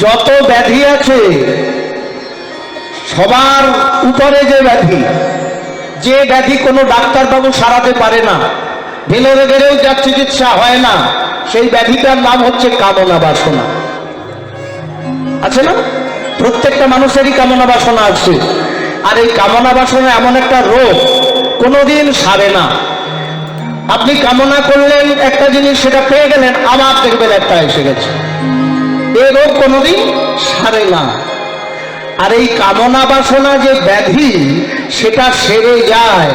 যত ব্যাধি আছে সবার উপরে যে ব্যাধি কোনো ডাক্তারবাবু সারাতে পারে না, ভেলোরে গেলেও যার চিকিৎসা হয় না, সেই ব্যাধিটার নাম হচ্ছে কামনা বাসনা। আছে না? প্রত্যেকটা মানুষেরই কামনা বাসনা আছে। আর এই কামনা বাসনা এমন একটা রোগ, কোনোদিন সারে না। আপনি কামনা করলেন একটা জিনিস, সেটা পেয়ে গেলেন, আবার দেখবেন একটা এসে গেছে। এই রোগ কোনোদিন সারে না। আর এই কামনা বাসনা যে ব্যাধি, সেটা সেরে যায়,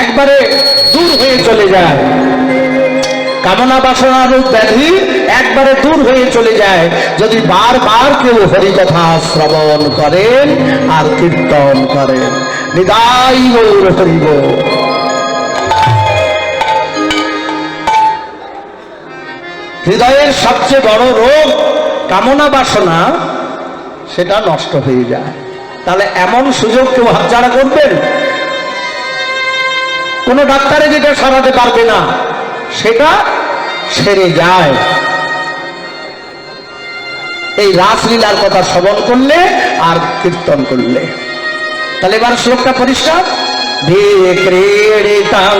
একবারে দূর হয়ে চলে যায়। কামনা বাসনার রূপ ব্যাধি একবারে দূর হয়ে চলে যায় যদি বারবার কেউ হরিকথা শ্রবণ করেন আর কীর্তন করেন। নিতাই গৌর হরি বল। হৃদয়ের সবচেয়ে বড় রোগ কামনা বাসনা, সেটা নষ্ট হয়ে যায়। তাহলে এমন সুযোগ কেউ হাতছাড়া করবেন? কোন ডাক্তারে যেটা সারাতে পারবে না, সেটা সেরে যায় এই রাসলীলার কথা শ্রবণ করলে আর কীর্তন করলে। তাহলে এবার শ্লোকটা পরিষ্কার। ক্রীড়িতাং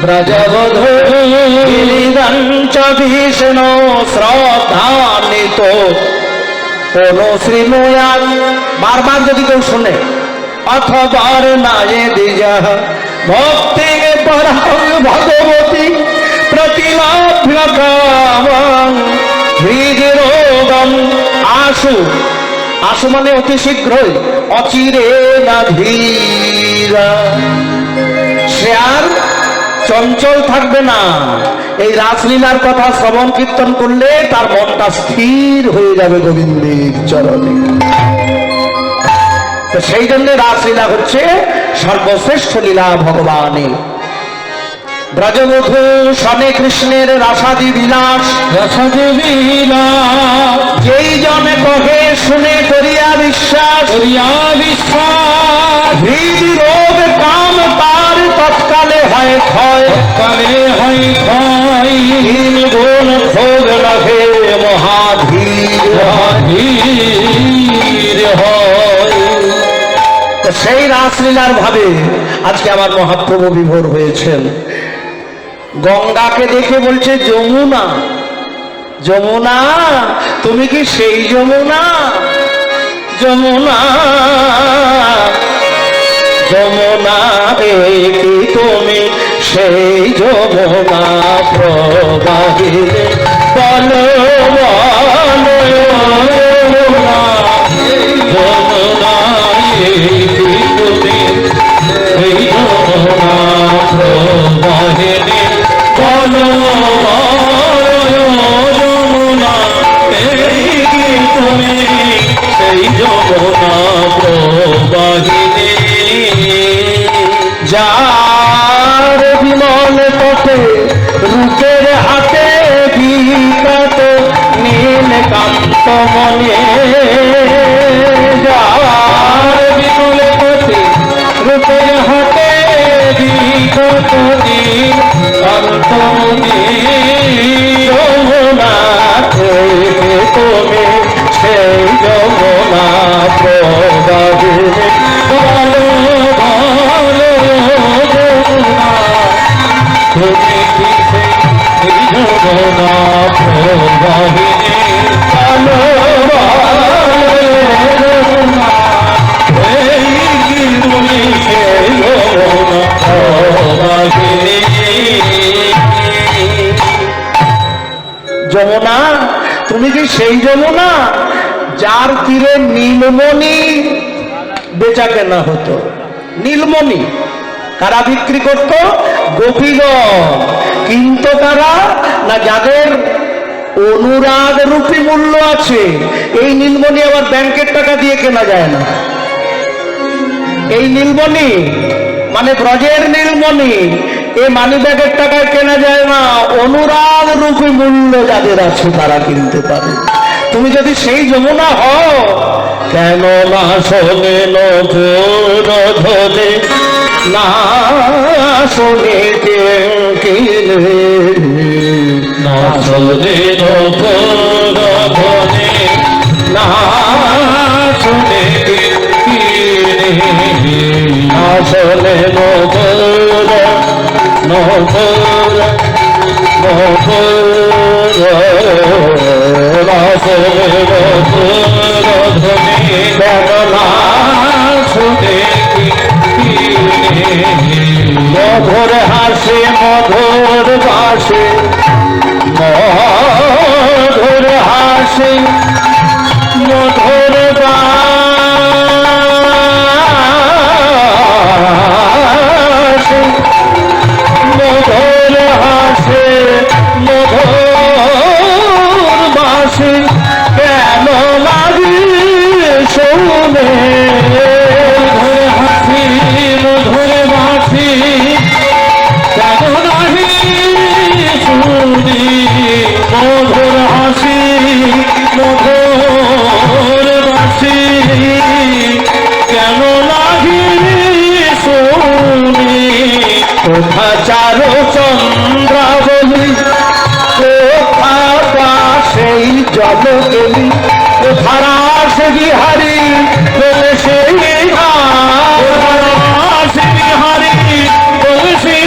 ব্রজবধূ ভীষণ শ্রদ্ধান্বিত অনুশৃণুয়াৎ। বারবার যদি কেউ শুনে, অথবার নায়ে দ্বিজা ভক্তি পরাং ভগবতী প্রতিলাভ্য কামং হৃদিরোগম আশু। আশু মানে অতি শীঘ্রই, অচিরে না ধীরা। সে আর চঞ্চল থাকবে না। এই রাসলীলার কথা শ্রবণ কীর্তন করলে তার মনটা স্থির হয়ে যাবে গোবিন্দের চরণে। তো সেই জন্য রাসলীলা হচ্ছে সর্বশ্রেষ্ঠ লীলা ভগবানের। ব্রজবধূ শনে কৃষ্ণের রসাদি বিলাস, যেই জনে কহে শুনে করিয়া বিশ্বাস, হৃদি রোগ কাম তার তৎকালে হয় ক্ষয়, তিন গুণ ক্ষোভ লভে মহাধীর হয়। সেই রাসলীলার ভাবে আজকে আমার মহাপ্রভু বিভোর হয়েছেন। গঙ্গাকে দেখে বলছে, যমুনা যমুনা তুমি কি সেই যমুনা? যমুনা যমুনা কি তুমি সেই যমুনা? প্রবাহিলে বলো বলো যমুনা, যমুনা কি তুমি সেই যমুনা? প্রবাহিলে বলো যমুনা কি তুমি সেই যমুনা? প্রবাহিলে যার বিমল পথে রূপের হাতে বিকট নীল কান্ত মনে, যার বিমল পথে রূপের হাতে বিকট নীল কান্ত মনে, যমুনা থেকে তুমি সেই যমুনা প্রবাহিলে বলো বলো যমুনা তুমি কি সেই যমুনা? প্রবাহিলে বলো বলো যমুনা তুমি সেই যমুনা প্রবাহিলে। যমুনা তুমি কি সেই যমুনা যার তীরে নীলমণি বেচা কেনা হতো? নীলমণি কারা বিক্রি করত? গোপীগণ। কিন্তু তারা না, যাদের অনুরাগ রূপী মূল্য আছে। এই নীলমণি আবার ব্যাংকের টাকা দিয়ে কেনা যায় না। এই নীলমণি মানে ব্রজের নীলমণি, এই মানি ব্যাগের টাকায় কেনা যায় না। অনুরাগ রূপী মূল্য যাদের আছে তারা কিনতে পারে। তুমি যদি সেই যমুনা হও, কেন না শোনে ধরে না শোনে কিনে না শোনে না শুনে আসলে মধুর মধুর মধুর আসলে মধুর ধ্বনি বেদনা শুনে মধুর হাসি মধুর বাসি মধুর হাসি মধুর বাসি মধুর হাসি মধুর বাসি কেন লাগি শুনে হাসি মধুর বাসি কেন লাগি শুনি মধুর হাসি মধুর বাসি কেন লাগি শুনি কোথা চারো চন্দ্রাবলী কোথা সেই জল গেলি কোথারা সে বিহারি বলে সেই সে বিহারি বলে সেই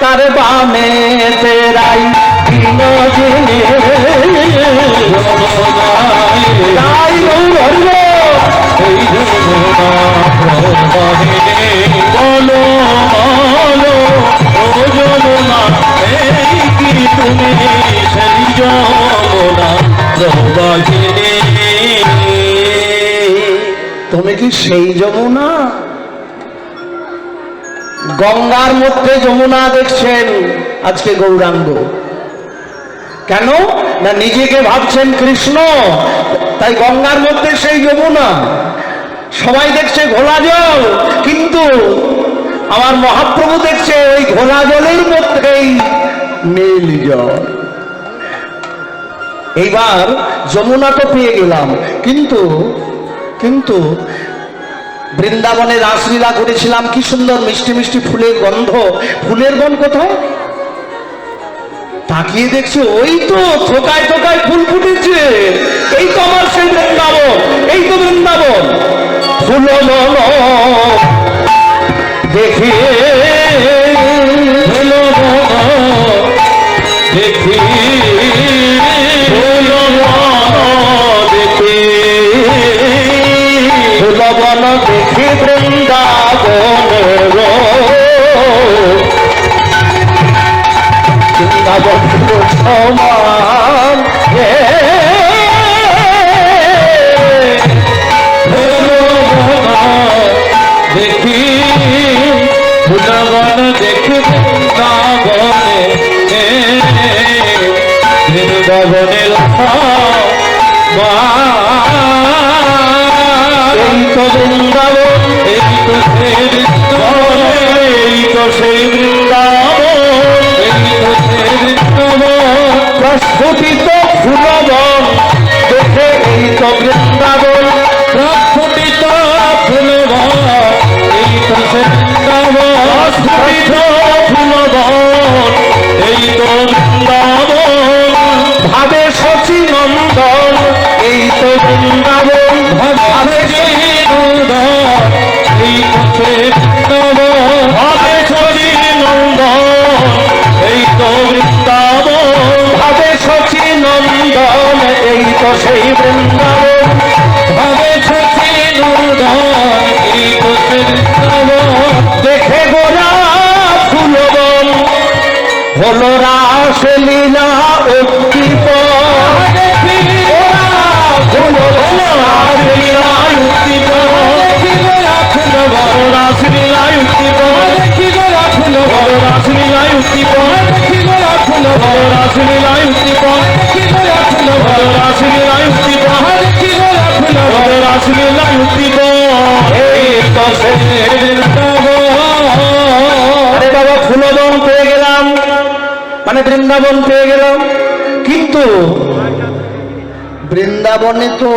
তার বামে তেরাই বলো বলো ও যমুনা এই কি তুমি সেই যমুনা প্রবাহিনী তুমি কি সেই যমুনা গঙ্গার মধ্যে যমুনা দেখছেন আজকে গৌরাঙ্গ কেন না নিজেকে ভাবছেন কৃষ্ণ তাই গঙ্গার মধ্যে সেই যমুনা সবাই দেখছে ঘোলা জল কিন্তু আমার মহাপ্রভু দেখছে ওই ঘোলা জলের মধ্যেই নীল জল এইবার যমুনা তো পেয়ে গেলাম কিন্তু কিন্তু বৃন্দাবনে রাসলীলা করেছিলাম কি সুন্দর মিষ্টি মিষ্টি ফুলের গন্ধ ফুলের গন্ধ কোথায় তাকিয়ে দেখছি ওই তো থোকায় থোকায় ফুল ফুটেছে এই তো আমার সেই বৃন্দাবন এই তো বৃন্দাবন ফুল দেখি দেখি ফুলবন দেখি বৃন্দাবন বৃন্দাবন সমান দেখি ফুলবন দেখি বৃন্দাবনে বৃন্দাবনের এই তো বৃন্দাবন এই তো সেই বৃন্দাবন এই তো সেই বৃন্দাবন এই তো সেই বৃন্দাবন প্রস্ফুটিত ফুলবন দেখে এই তো বৃন্দাবন প্রস্ফুটিত ফুলবন এই তো সেই বৃন্দাবন প্রস্ফুটিত ফুলবন এই তো বৃন্দাবন ভাবে শচী নন্দন এই তো বৃন্দাবন ভাবে শচী নন্দন এই তো বৃন্দাবন ভাবে শচী নন্দন এই তো বৃন্দাবন ভাবে শচী নন্দন এই তো সেই বৃন্দাবন ভাবে শচী নন্দন এই তো সেই বৃন্দাবন দেখে গোরা ফুলবন হলো রাসলীলা উদ্দীপন আরে বাবা ফুলবন পেয়ে গেলাম, মানে বৃন্দাবন পেয়ে গেলাম, কিন্তু বৃন্দাবনে তো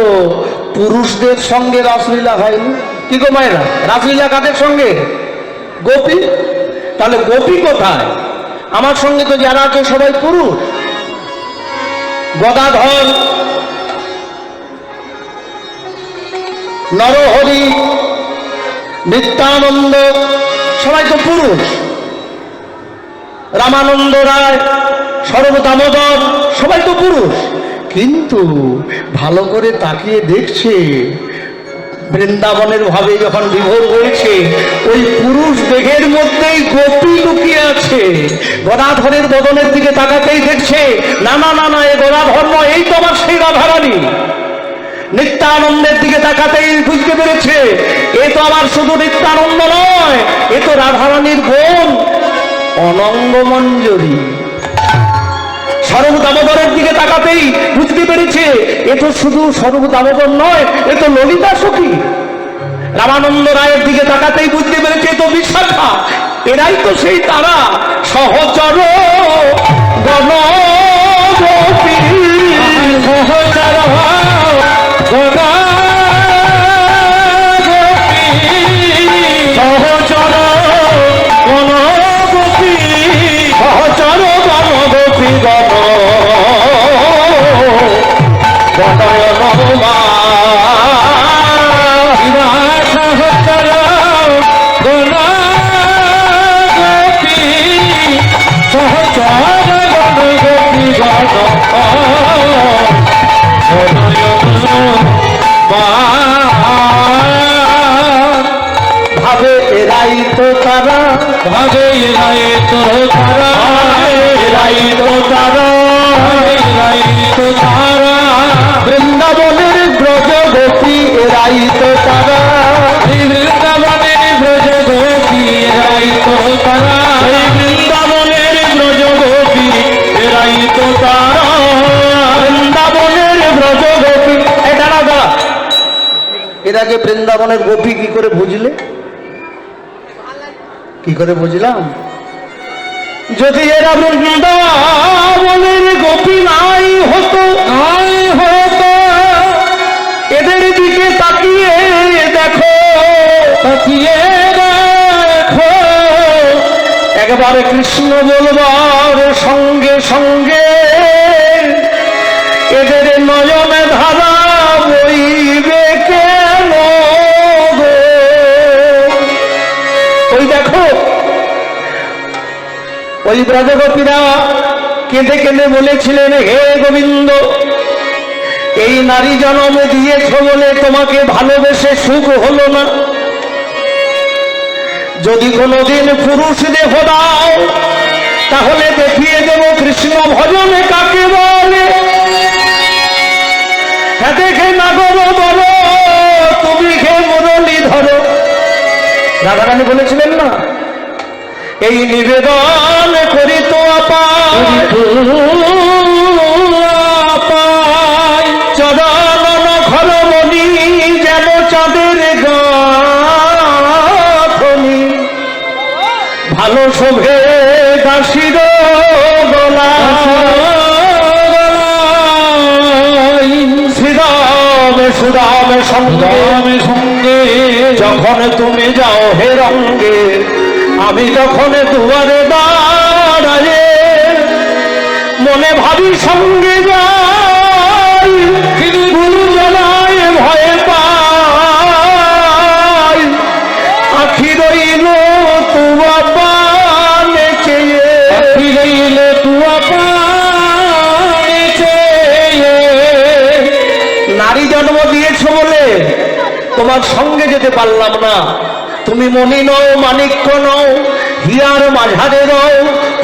পুরুষদের সঙ্গে রাসলীলা হয়নি। কি গো মায়েরা, রাসলীলা কাদের সঙ্গে? গোপী। তাহলে গোপী কোথায়? আমার সঙ্গে তো যারা আছে সবাই পুরুষ। গদাধর, নরহরি, নিত্যানন্দ সবাই তো পুরুষ। রামানন্দ রায়, সর্বদামোদর সবাই তো পুরুষ। কিন্তু ভালো করে তাকিয়ে দেখছে বৃন্দাবনের ভাবে যখন বিভোর হয়েছে, ওই পুরুষ দেহের মধ্যেই গোপী লুকিয়ে আছে। গদাধরের বদনের দিকে তাকাতেই দেখছে না না না না, এ গদাধর নয়, এই তো আমার সেই রাধারানী। নিত্যানন্দের দিকে তাকাতেই বুঝতে পেরেছে এ তো আমার শুধু নিত্যানন্দ নয়, এ তো রাধারানীর বোন অনঙ্গমঞ্জরী। সর্বদামোদরের দিকে তাকাতেই বুঝতে পেরেছে এ তো শুধু সর্বদামোদর নয়, এ তো ললিতা সখী। রামানন্দ রায়ের দিকে তাকাতেই বুঝতে পেরেছে এ তো বিশাখা। এরাই তো সেই তারা সহচর গণগোপী, সহচর গণগোপী, সহচর গণগোপী, সহচর গণগোপী গণ গণয়নমা। সহচর গণগোপী, সহচর গণগোপী গণ ভাবে এরাই তো তারা, ভাবে এরাই তো তারা, এরাই তো তারা, এরাই তো তারা বৃন্দাবনের ব্রজগোপী, এরাই তো তারা বৃন্দাবনের ব্রজগোপী, এরাই তো তারা বৃন্দাবনের ব্রজগোপী, এরাই তো তারা বৃন্দাবনের ব্রজগোপী। এটা না দাঁড়া, এর আগে বৃন্দাবনের গোপী কি করে বুঝলে? কি করে বুঝলাম? যদি এরা বৃন্দাবনের গোপী নাই হতো, নাই হতো, এদের দিকে তাকিয়ে দেখো, তাকিয়ে দেখো, একবারে কৃষ্ণ বলবার সঙ্গে সঙ্গে এদের নয়নে ধারা বইবে কেন গো? ওই দেখো ওই ব্রজগোপীরা কেঁদে কেঁদে বলেছিলেন, হে গোবিন্দ, এই নারী জন্ম দিয়েছ বলে তোমাকে ভালোবেসে সুখ হলো না। যদি কোনোদিন পুরুষ দেহ দাও তাহলে দেখিয়ে দেব কৃষ্ণ ভজনে কাকে বলে। হ্যাঁ দেখে না করো বলো, তুমি খে মুরলি ধরো। রাধারানী বলেছিলেন না, এই নিবেদন করি তো আপায় চরণ নখরমণি, যেন চাঁদের গাঁথনি, ভালো শোভে দাসীর গলা, শ্রীরাম সুরাম সঙ্গে সঙ্গে যখন তুমি যাও হে রঙ্গে, আমি যখন দুয়ারে দাঁড়ায়ে মনে ভাবি সঙ্গে যাই, গুরু জানায় ভয়ে পাই, আখি রইল তুয়া পানে চেয়ে, আখি রইল তুয়া পানে চেয়ে। নারী জন্ম দিয়েছ বলে তোমার সঙ্গে যেতে পারলাম না। তুমি মণি নও, মাণিক্য নও, হিয়ার মাঝারে রও,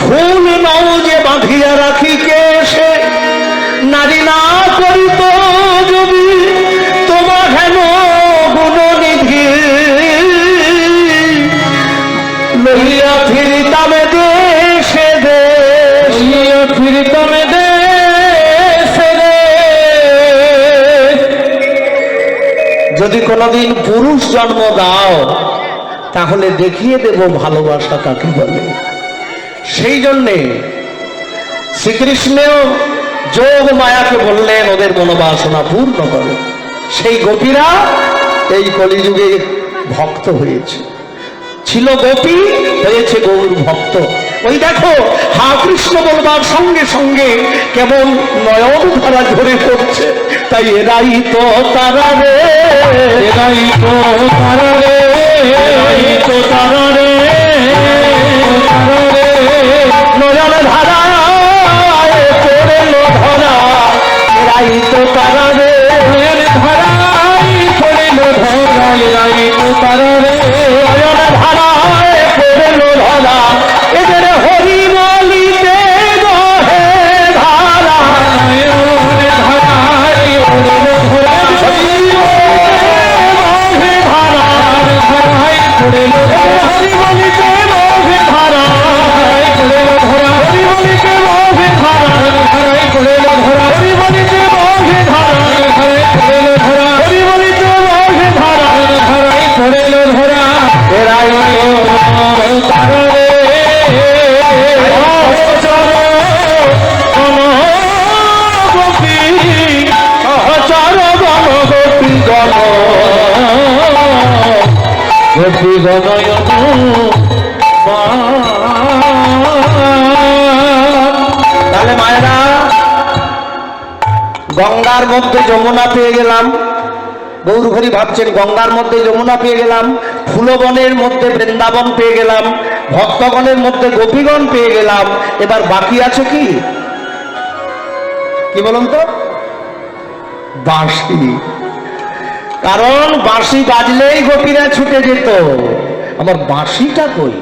ফুল নও যে বাঁধিয়া রাখি কেশে। নারী না করিত যদি তোমা হেন গুণনিধি, লইয়া ফিরিতামে দেশে দেশ, লইয়া ফিরিতামে দেশে দেশ। যদি কোনোদিন পুরুষ জন্ম দাও তাহলে দেখিয়ে দেব ভালোবাসা কাকে বলে। সেই জন্যে শ্রীকৃষ্ণ যোগ মায়াকে বললেন ওদের মনোবাসনা পূর্ণ করো। সেই গোপীরা এই কলিযুগে ভক্ত হয়েছে। ছিল গোপী, হয়েছে গৌর ভক্ত। ওই দেখো হা কৃষ্ণ বলবার সঙ্গে সঙ্গে কেমন নয়ন ধারা ঝরে পড়ছে। তাই এরাই তো তারা রে, এরাই তো তারা রে, এরাই তো তারা রে, নয়ন ধারা পড়েল ধরা, এরাই তো তারা রে, ধারাই পড়েল ধরা, এরাই তো তারা রে, নয়ন ধারায় পড়েল ধরা, এদের হরি বলিতে গহে ধারা, ধারায় পড়েল ধরা, ধারায় পড়েল হরি বলিতে গহে ধারা, পড়েল ধরা, হরি বলিতে গহে ধারা, ধারায় পড়েল ধরা, হরি বলিতে গহে ধারা, ধারায় পড়েল ধরা, হরি বলিতে গহে ধারা, ধারায় পড়েল ধরা, এরাই তারা রে, গোপী সহচর গণ গোপী গণ, গোপী গণয়ন। তাহলে মায়েরা গঙ্গার মধ্যে যমুনা পেয়ে গেলাম, গৌরহরি ভাবছেন গঙ্গার মধ্যে যমুনা পেয়ে গেলাম, ফুলবনের মধ্যে বৃন্দাবন পেয়ে গেলাম, ভক্তগণের মধ্যে গোপীগণ পেয়ে গেলাম, এবার বাকি আছে কি কি বলুন তো? বাঁশি। কারণ বাঁশি বাজলেই গোপীরা ছুটে যেত, আমার বাঁশিটা কই,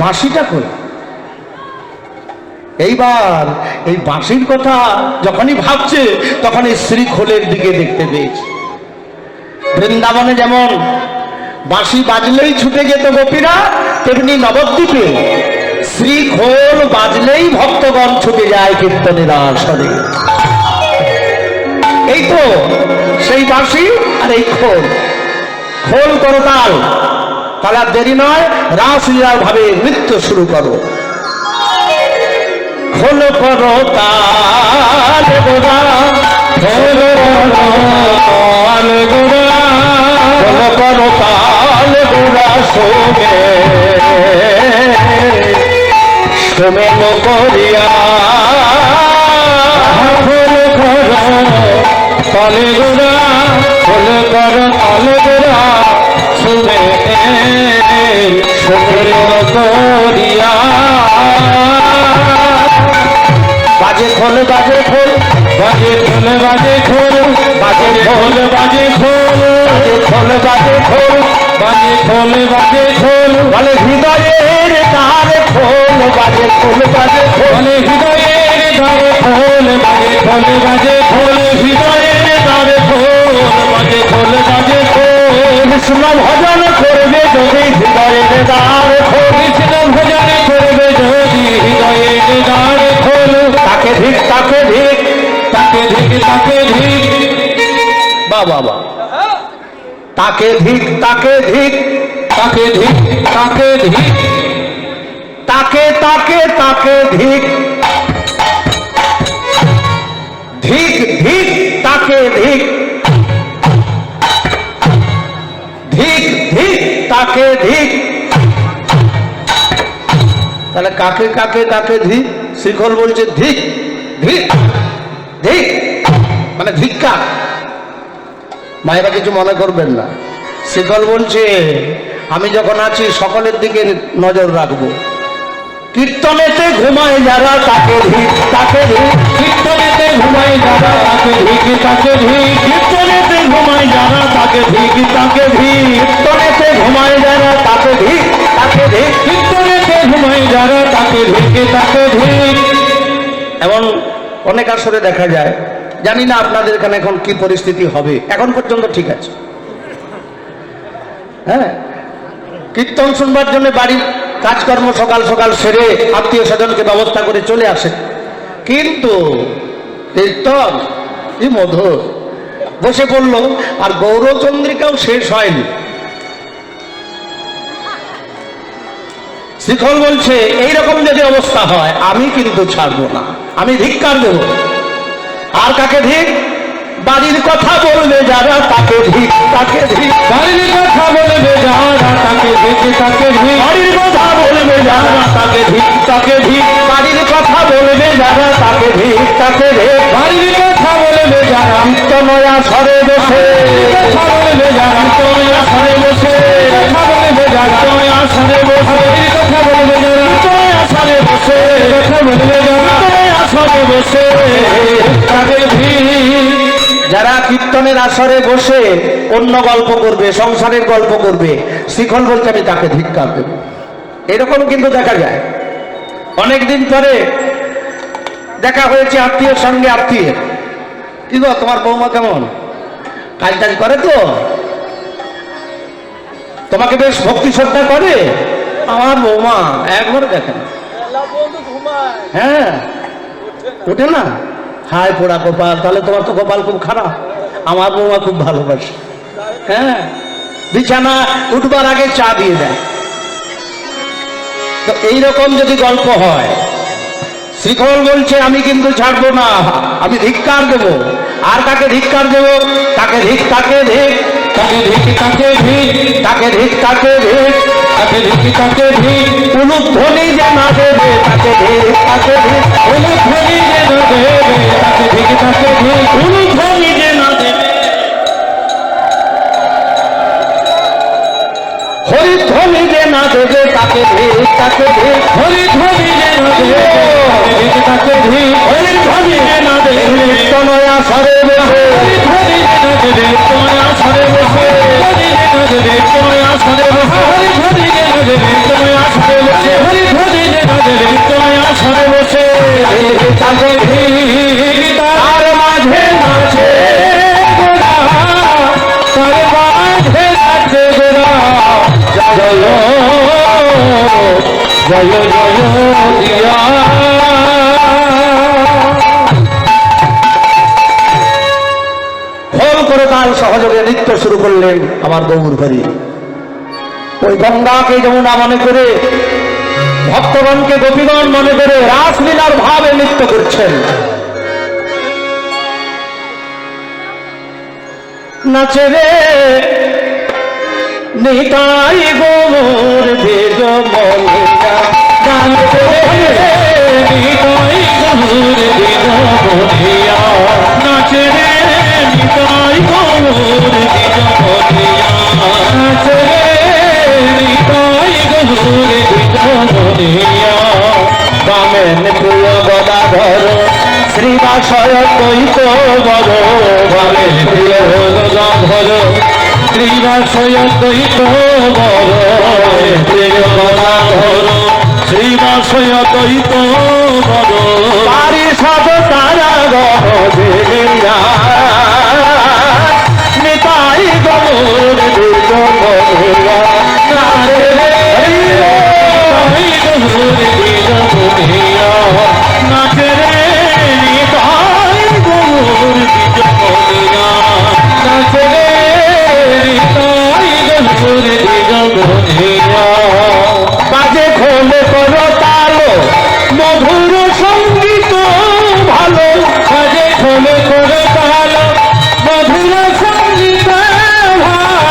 বাঁশিটা কই? এইবার এই বাঁশির কথা যখনই ভাবছে তখনই শ্রীখোলের দিকে দেখতে পেয়েছে। বৃন্দাবনে যেমন বাঁশি বাজলেই ছুটে যেত গোপীরা, তেমনি নবদ্বীপে শ্রীখোল বাজলেই ভক্তগণ ছুটে যায় কীর্তনের আসরে। এই তো সেই বাঁশি আর এই খোল, খোল করো তাল, তাহলে আর দেরি নয়, রাসলীলার ভাবে নৃত্য শুরু করো। খোল করো তাল গোরা, খোল তাল গোরা, খোল করো তাল গোরা, সোমে সোমেন করিয়া, খোল করো তাল গোরা, খোল করো তাল গোরা, সোমে সোমেন করিয়া। বাজে খোল বাজে খোল, বাজে খোল বাজে খোল, বাজে খোল বাজে খোল, বাজে খোল বাজে খোল, বাজে খোল বাজে খোল, বলে হৃদয়ের দ্বারে খোল, বাজে খোল বাজে খোল, হৃদয়ের দ্বারে খোল, বাজে খোল বাজে খোল, হৃদয়ের দ্বারে খোল, বাজে খোল বাজে খোল। কৃষ্ণ ভজন করবে যদি হৃদয়ের দ্বারে খোল, কৃষ্ণ ভজন করবে যদি হৃদয়ের দ্বারে খোল, তাকে ধিক তাকে ধিক, তাকে ধিক তাকে ধিক, বাবা বাবা, তাকে ধিক তাকে ধিক, তাকে ধিক তাকে ধিক, তাকে তাকে তাকে ধিক, ধিক ধিক তাকে ধিক, ধিক ধিক তাকে ধিক। তাহলে কাকে কাকে কাকে ধিক? শ্রীখোল বলছে ধিক ধিক ধিক, মানে ধিক্কা। মায়েরা কিছু মনে করবেন না, শ্রীখোল বলছে আমি যখন আছি সকলের দিকে নজর রাখবো। কীর্তনেতে ঘুমায় যারা তাকে ধিক তাকে ধিক, কীর্তনেতে ঘুমায় যারা তাকে ধিক তাকে ধিক, কীর্তনেতে ঘুমায় যারা তাকে ধিক তাকে ধিক, কীর্তনেতে ঘুমায় যারা তাকে ধিক তাকে ধিক, কীর্তনেতে ঘুমায় যারা তাকে ধিক তাকে ধিক। এমন অনেক আসরে দেখা যায়, জানি না আপনাদের এখানে এখন কি পরিস্থিতি হবে, এখন পর্যন্ত ঠিক আছে। হ্যাঁ, কীর্তন শুনবার জন্য বাড়ির কাজকর্ম সকাল সকাল সেরে আত্মীয় স্বজনকে ব্যবস্থা করে চলে আসে, কিন্তু কীর্তন কি মধুর, বসে পড়ল। আর গৌরচন্দ্রিকাও শেষ হয়নি। শিখল বলছে এইরকম যদি অবস্থা হয় আমি কিন্তু ছাড়বো না, আমি ধিক্কার দেব। আর কাকে ধিক? বাড়ির কথা বলবে যারা তাকে ধিক, তাকে ধিক। বাড়ির কথা বলবে যারা তাকে ধিক, তাকে ধিক। বাড়ির কথা বলবে যারা তাকে ধিক, তাকে ধিক। বাড়ির কথা বলবে যারা তাকে ধিক, তাকে ধিক। বাড়ির কথা বলবে যারা নিত্যনয়া সরে বসে, কথা বলবে যারা নিত্যনয়া সরে বসে, কথা বলবে যারা নিত্যনয়া সরে বসে, কথা বলবে যারা নিত্যনয়া সরে বসে, কথা বলবে যারা নিত্যনয়া সরে বসে, তাকে ধিক। যারা কীর্তনের আসরে বসে অন্য গল্প করবে, সংসারের গল্প করবে, শিখল বলছে আমি তাকে ধিক্কার দেব। এরকম কিন্তু দেখা যায়। অনেকদিন পরে দেখা হয়েছে আত্মীয়ের সঙ্গে। আত্মীয়, কি গো তোমার বৌমা কেমন, কাজ টাজ করে তো, তোমাকে বেশ ভক্তি শ্রদ্ধা করে? আমার বৌমা একবার দেখেন, হ্যাঁ ওঠে না। হায় পোড়া কপাল, তাহলে তোমার তো কপাল খুব খারাপ। আমার বৌমা খুব ভালোবাসে, হ্যাঁ, বিছানা উঠবার আগে চা দিয়ে দেয়। তো এইরকম যদি গল্প হয়, শিখল বলছে আমি কিন্তু ছাড়বো না, আমি ধিক্কার দেব। আর কাকে ধিক্কার দেব? তাকে ধিক, তাকে ধিক, তাকে ধিক, তাকে ধিক, তাকে ধিক, তাকে ধিক, তাকে ধিক, তাকে ধিক। উলুধ্বনি যে না দেবে তাকে ধিক, তাকে ধিক। উলুধ্বনি যে না দেবে তাকে ধিক, তাকে ধিক। উলুধ্বনি যে না দেবে, হরিধ্বনি যে না দেবে তাকে ধিক, তাকে ধিক। হরিধ্বনি যে না দেবে তাকে ধিক, হরিধ্বনি যে না দেবে নিত্যনয়া সরে বসে, হরিধ্বনি যে না দেবে নিত্যনয়া সরে বসে, হরিধ্বনি যে না দেবে নিত্যনয়া সরে বসে, হরিধ্বনি যে না দেবে নিত্যনয়া সরে বসে, হরিধ্বনি যে না দেবে নিত্যনয়া সরে বসে, তাকে ধিক। তার মাঝে নাচে গোরা, তার মাঝে নাচে গোরা, জয় জয় জয় দিয়া। ফল করে তার সহযোগে নৃত্য শুরু করলেন আমার গৌর হরি। ওই গঙ্গাকে যমুনা মনে করে, ভক্তগণকে গোপীগণ মনে করে রাসলীলার ভাবে নৃত্য করছেন। নাচে রে নিতাই গৌর বেদ মনিয়া, নাচে রে নিতাই গৌর বেদ মনিয়া, নাচে রে নিতাই গৌর বেদ মনিয়া, নাচে রে নিতাই গৌর বেদ মনিয়া। বামেন প্রিয় গদাধর শ্রীবাসয় কৈত বর, বামেন প্রিয় গদাধর শ্রীবাসয় কৈত বর, প্রিয় গদাধর শ্রীবাসয় কৈত বর। তারি সব তারা গিয়া নিতাই গৌর বেদ মনিয়া, নাচে রে নিতাই গৌর বেদ মনিয়া, নাচে রে নিতাই গৌর বেদ মনিয়া, নাচে রে নিতাই গৌর বেদ মনিয়া। বাজে খোলে করো তালো মধুর সঙ্গীত ভালো, বাজে খোলে করো তালো মধুর সঙ্গীত ভালো,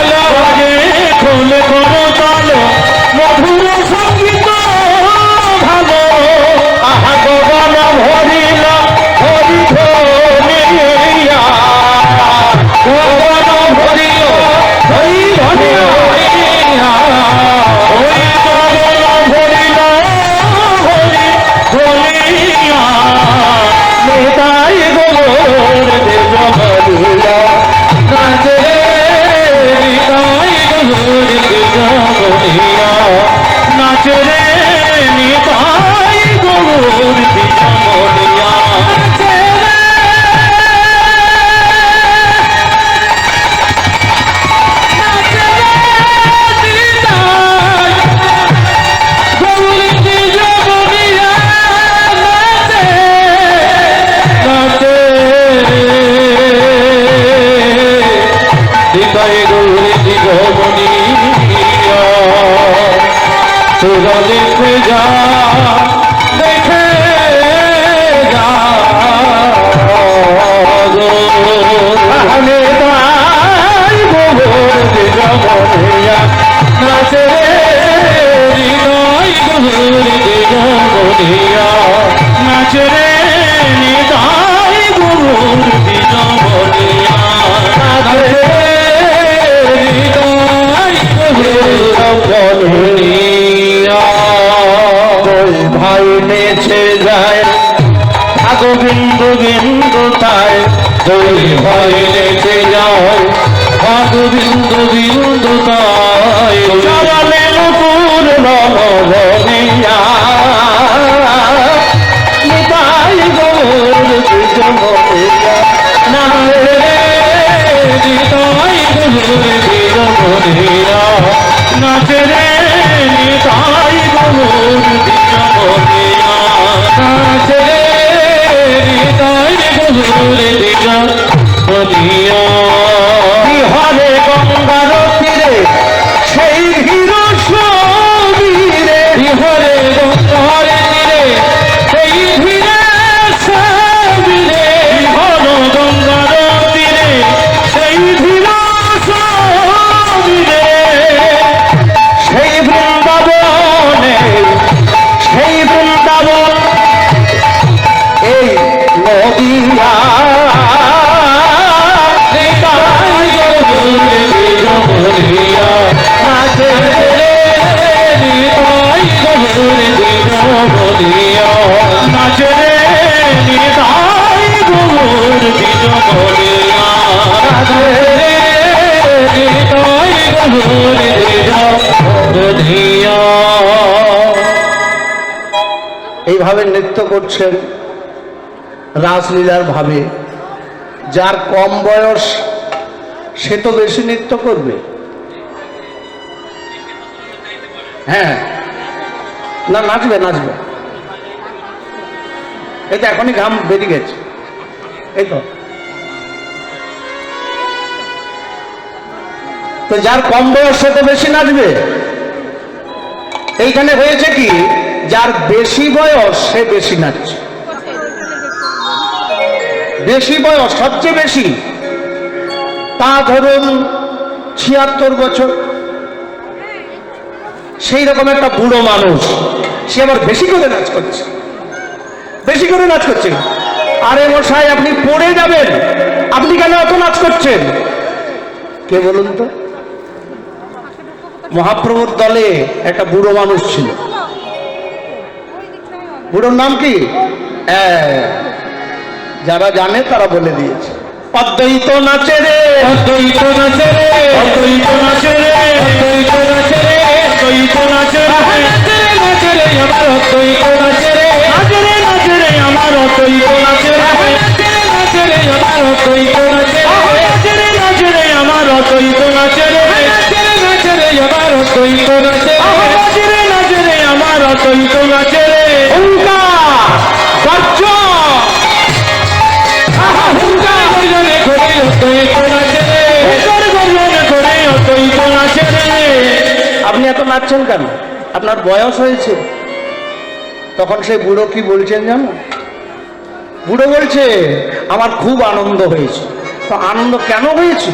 দিগমনিয়া তোরা দেখে যা দেখে যা তাহলে তাই গোবর দিগমনিয়া নাচে হৃদয় গভীর দিগমনিয়া নাচে হৃদয় গভীর দিগমনিয়া নাচে হৃদয় গভীর দিগমনিয়া ওই ভাই নেচে যায় থাকো বিন্দু বিন্দু তাই দুই ভাই লেগে যায় ভাগ বিন্দু বিন্দু তাই সবালে নুপুর নবনিয়া নিতাই গোর দিগমনিয়া না রে হৃদয় গভীর দিগমনিয়া নাচে রে হৃদয় গভীর দিগমনিয়া নাচে রে হৃদয় গভীর দিগমনিয়া বিহারে গঙ্গার তীরে সেই হির সবীরে বিহরে গঙ্গার তীরে সেই ধীরে সাবিরে বিহর গঙ্গার তীরে সেই ধীরে সাবিরে সেই বৃন্দাবনে সেই বৃন্দাবন এই নদিয়া নাচে নাচে নিতাই গৌর দিগমনিয়া নাচে নিতাই গৌর দিগমনিয়া এইভাবে নৃত্য করছেন রাসলীলার ভাবে। যার কম বয়স সে তো বেশি নৃত্য করবে। হ্যাঁ, না নাচবে নাচবে। এই তো এখনই ঘাম বেরিয়ে গেছে, এই তো। তো যার কম বয়স সে তো বেশি নাচবে। এইখানে হয়েছে কি, যার বেশি বয়স সে বেশি নাচছে। বেশি বয়স সবচেয়ে বেশি, তা ধরুন ৭৬ বছর, সেই রকম একটা বুড়ো মানুষ, সে আবার বেশি করে নাচ করছে, বেশি করে নাচ করছে। আরে মশাই, আপনি পড়ে যাবেন, আপনি কেন এত নাচ করছেন? কে বলুন তো? মহাপ্রভুর দলে একটা বুড়ো মানুষ ছিল। বুড়োর নাম কি? যারা জানে তারা বলে দিয়েছে। অদ্বৈত নাচে রে, অদ্বৈত নাচে রে, অদ্বৈত নাচে রে, অদ্বৈত নাচে রে, অদ্বৈত নাচে রে, নাচে রে আমার অদ্বৈত নাচে রে, নাচে রে নাচে রে আমার অদ্বৈত নাচে রে, নাচে রে আমার অদ্বৈত নাচে রে, নাচে রে নাচে রে আমার অদ্বৈত নাচে রে, নাচে রে নাচে রে আমার অদ্বৈত নাচে রে, নাচে রে নাচে রে আমার অদ্বৈত নাচে রে। ওঙ্কার গর্জ, হুঙ্কার গর্জনে করে অদ্বৈত নাচে রে, হুঙ্কার গর্জনে করে অদ্বৈত নাচে রে। আপনি এত নাচছেন কেন? আপনার বয়স হয়েছে। তখন সেই বুড়ো কি বলছেন জানো? বুড়ো বলছে, আমার খুব আনন্দ হয়েছে। তো আনন্দ কেন হয়েছে?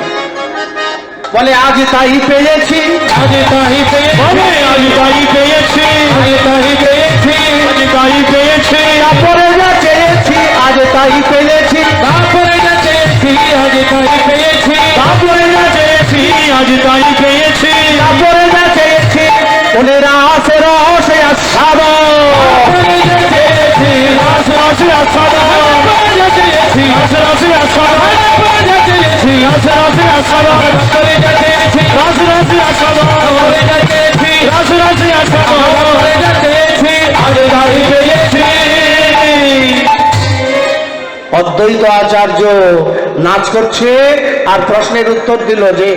বলে, আজ তাই পেয়েছি, আজ তাই পেয়েছি, আজ তাই পেয়েছি, আজ তাই পেয়েছি, আজ তাই পেয়েছি, তারপরে যা চেয়েছি আজ তাই পেয়েছি, তারপরে যা চেয়েছি আজ তাই পেয়েছি, তারপরে যা চেয়েছি আজ তাই পেয়েছি, তারপরে যা চেয়েছি ওনে রাসে রসে আস্বাদ, তারপরে যা চেয়েছি রস রসে আস্বাদ, তারপরে যা চেয়েছি রস রসে আস্বাদ, তারপরে যা চেয়েছি রস রসে আস্বাদ, তারপরে যা চেয়েছি রস রসে আস্বাদ, তারপরে যা চেয়েছি রস রসে আস্বাদ, তারপরে যা চেয়েছি আজ তাই পেয়েছি। অদ্বৈত আচার্য নাচ করছে আর প্রশ্নের উত্তর দিল যে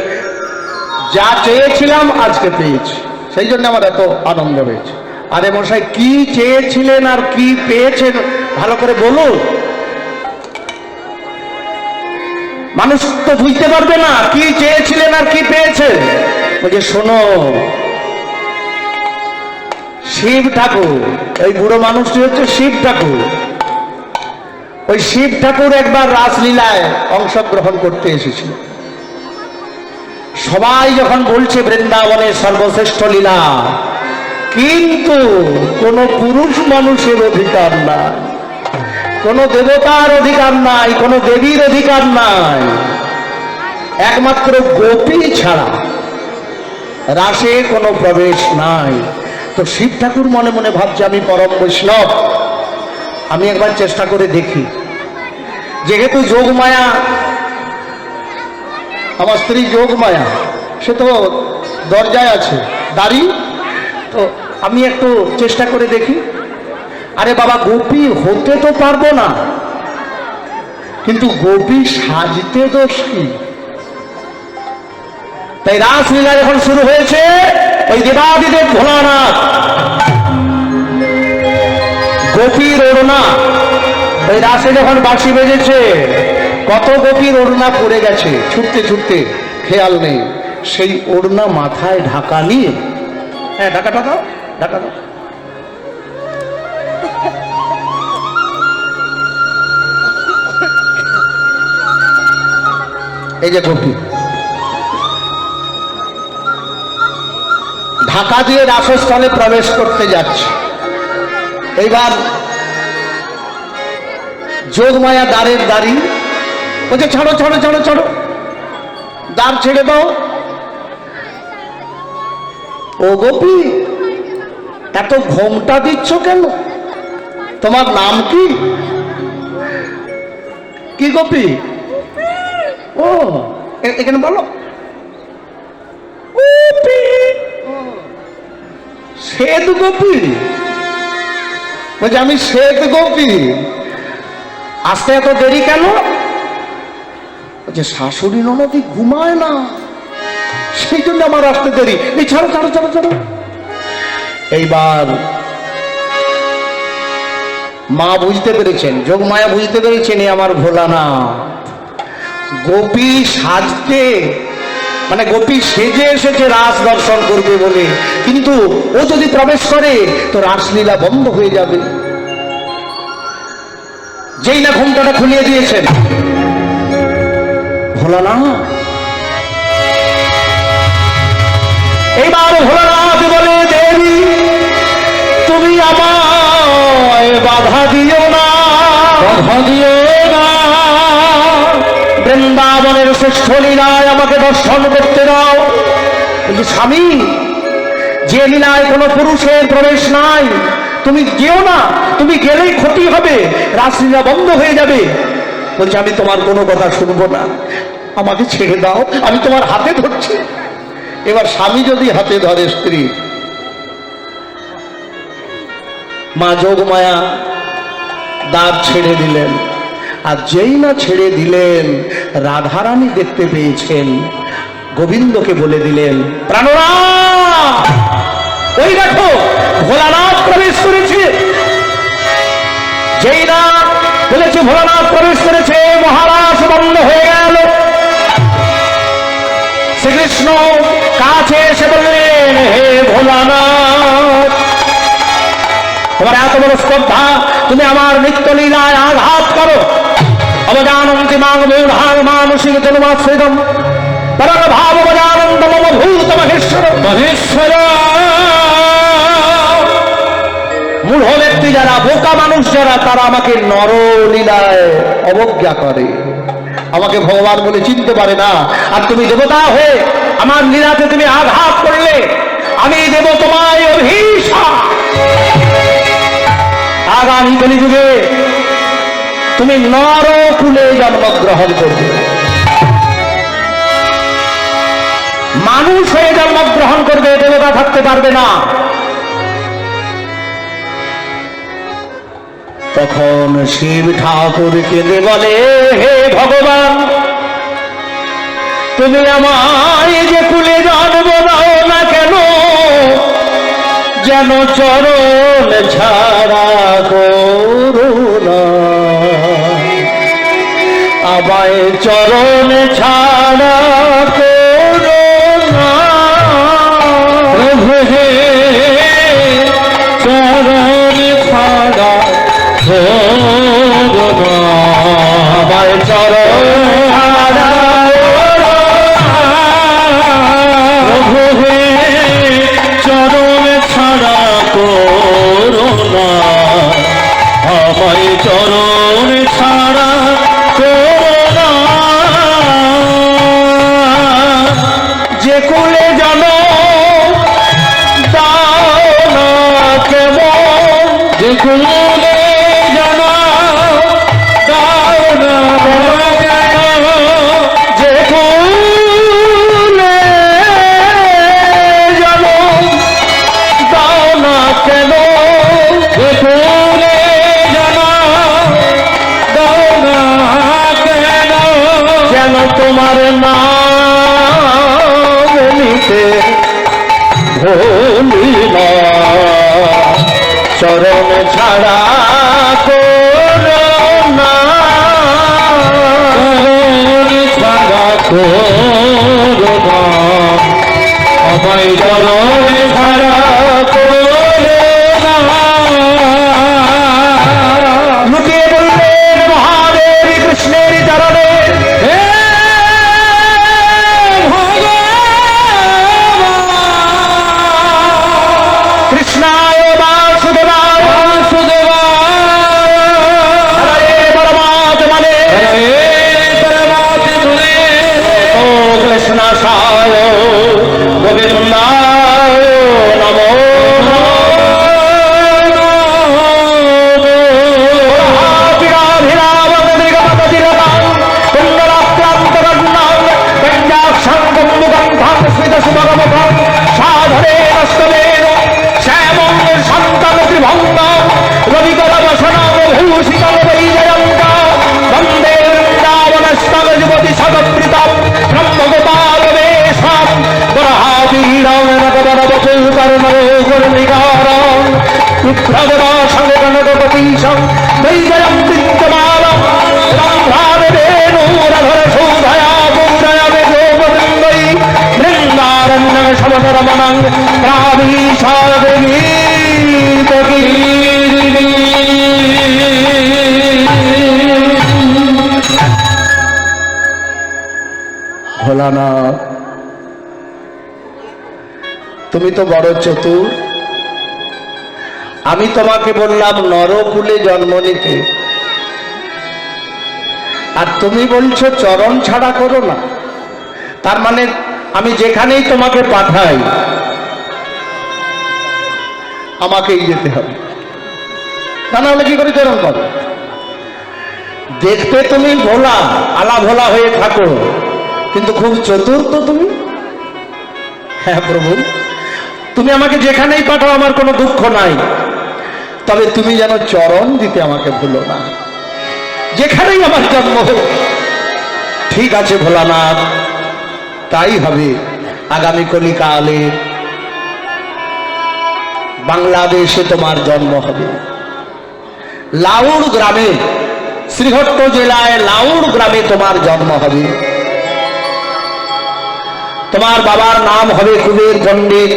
যা চেয়েছিলাম আজকে পেয়েছি, সেই জন্য আমার এত আনন্দ হয়েছে। আরে মশাই, কি চেয়েছিলেন আর কি পেয়েছেন ভালো করে বলুন। মানুষ তো বুঝতে পারবে না কি চেয়েছিলেন আর কি পেয়েছেন। বলছে শোনো, শিব ঠাকুর, ওই বুড়ো মানুষটি হচ্ছে শিব ঠাকুর। ওই শিব ঠাকুর একবার রাসলীলায় অংশগ্রহণ করতে এসেছিল। সবাই যখন বলছে বৃন্দাবনের সর্বশ্রেষ্ঠ লীলা, কিন্তু কোন পুরুষ মানুষের অধিকার নাই, কোন দেবতার অধিকার নাই, কোন দেবীর অধিকার নাই, একমাত্র গোপী ছাড়া রাসে কোনো প্রবেশ নাই। তো শিব ঠাকুর মনে মনে ভাবছে আমি পরম বৈষ্ণব, আমি একবার চেষ্টা করে দেখি। যেহেতু যোগমায়া, আমার স্ত্রী যোগমায়া, সে তো দরজায় আছে দাঁড়িয়ে, তো আমি একটু চেষ্টা করে দেখি। আরে বাবা, গোপী হতে তো পারবো না, কিন্তু গোপী সাজতে দোষ কি? তাই রাসলীলা যখন শুরু হয়েছে, ওই দেবাদিদেব ভোলানাথ গোপীর ওড়না, ওই রাসে যখন বাঁশি বেজেছে, কত গোপীর ওড়না পড়ে গেছে ছুটতে ছুটতে, খেয়াল নেই। সেই ওড়না মাথায় ঢাকা নিয়ে, হ্যাঁ ঢাকাটা দাও, ঢাকা দাও, এই যে গোপী ঢাকা দিয়ে রাসস্থলে প্রবেশ করতে যাচ্ছে। এইবার যোগমায়া দ্বারের দাঁড়ি বলছে ছাড়ো ছাড়ো ছাড়ো ছাড়ো, দ্বার ছেড়ে দাও। ও গোপী, এত ঘোমটা দিচ্ছ কেন? তোমার নাম কি? কি গোপী? ও এখানে বলো। শ্বেত গোপী? বলছে আমি শ্বেত গোপী। আসতে এত দেরি কেন? বলছে শাশুড়ি ননদি ঘুমায় না, সেই জন্য আমার আসতে দেরি। এই ছাড়ো ছাড়ো ছাড়ো ছাড়ো। এইবার মা বুঝতে পেরেছেন, যোগমায়া বুঝতে পেরেছেন, আমার ভোলানাথ গোপী সাজতে, মানে গোপী সেজে এসেছে রাস দর্শন করবে বলে, কিন্তু ও যদি প্রবেশ করে তো রাসলীলা বন্ধ হয়ে যাবে। যেই না ঘোমটাটা খুলিয়ে দিয়েছেন ভোলানাথ, এইবার ভোলানাথ বলে দেবী তুমি আমায় বাধা দিও না, বাধা দিও না, বৃন্দাবনের শ্রেষ্ঠ লীলায় আমাকে দর্শন করতে দাও। বলছি স্বামী, যে লীলায় কোনো পুরুষের প্রবেশ নাই তুমি যেও না, তুমি গেলেই ক্ষতি হবে, রাসলীলা বন্ধ হয়ে যাবে। বলছে আমি তোমার কোনো কথা শুনবো না, আমাকে ছেড়ে দাও, আমি তোমার হাতে ধরছি। এবার স্বামী যদি হাতে ধরে স্ত্রী, মা যোগমায়া দ্বার ছেড়ে দিলেন। আর যেই না ছেড়ে দিলেন, রাধারানী দেখতে পেয়েছেন, গোবিন্দকে বলে দিলেন প্রাণনাথ, ওই দেখো ভোলানাথ প্রবেশ করেছে। যেই না বলেছে ভোলানাথ প্রবেশ করেছে, মহারাজ বন্ধ হয়ে গেল। শ্রীকৃষ্ণ কাছে এসে বললেন হে ভোলানাথ, তোমার এত বড় শ্রদ্ধা, তুমি আমার নিত্য লীলায় আঘাত করো। অবজানন্তি মাং মূঢ়াং মানসিক জন্মাশ্রিতম পরম ভাব অবজানন্ত মম ভূত মহেশ্বর। মহেশ্বর মূঢ় ব্যক্তি যারা, বোকা মানুষ যারা, তারা আমাকে নরলীলায় অবজ্ঞা করে, আমাকে ভগবান বলে চিনতে পারে না। আর তুমি দেবতা হয়ে আমার লীলাতে তুমি আঘাত করলে, আমি দেব তোমায় অভিশাপ। আগামী কলিযুগে তুমি নরকুলে জন্মগ্রহণ করবে, মানুষ হয়ে জন্মগ্রহণ করবে, দেবতা থাকতে পারবে না। তখন শিব ঠাকুর কেঁদে বলে হে ভগবান, তুমি আমায় যে কুলে জন্ম দাও না কেন, যেন চরণ ছাড়া করুণা আমায় চরণ ছাড়া করো না প্রভু হে চরণ ছাড়া করো না আমায় চরণ ছাড়া করো না। প্রভু হে চরণ ছাড়া করো না আমায় চরণ ছাড়া করো না যে কুলে জানো দাও না কেমন যে কুলে জানা দাও না যে কুলে জানো দাও না কেন যে কুলে জানা দাও না কেন যেন তোমার নাম নিতে ভুলি না চরণ ছাড়া করো না চরণ ছাড়া করো না আমায় চরণ ছাড়া করো না লুকিয়ে বললেন মহাদেব কৃষ্ণের চরণে হে কৃষ্ণায় বাসুদেবায় হরে পরমাত্মনে ও কৃষ্ণায় গোবিন্দায় নমো ভোলানাথ, তুমি তো বড় চতুর। আমি তোমাকে বললাম নরকুলে জন্ম নিতে, আর তুমি বলছো চরণ ছাড়া করো না। তার মানে আমি যেখানেই তোমাকে পাঠাই আমাকেই যেতে হবে, তা না হলে কি করে চরণ করো? দেখতে তুমি ভোলা, আলা ভোলা হয়ে থাকো, কিন্তু খুব চতুর তো তুমি। হ্যাঁ প্রভু, তুমি আমাকে যেখানেই পাঠাও আমার কোনো দুঃখ নাই, তবে তুমি যেন চরণ দিতে আমাকে ভুলো না, যেখানেই আমার জন্ম হোক। ঠিক আছে ভোলানাথ, তাই হবে। আগামী কলিকালে বাংলাদেশে তোমার জন্ম হবে, লাউড় গ্রামে, শ্রীহট্ট জেলায় লাউড় গ্রামে তোমার জন্ম হবে। তোমার বাবার নাম হবে কুবের পণ্ডিত,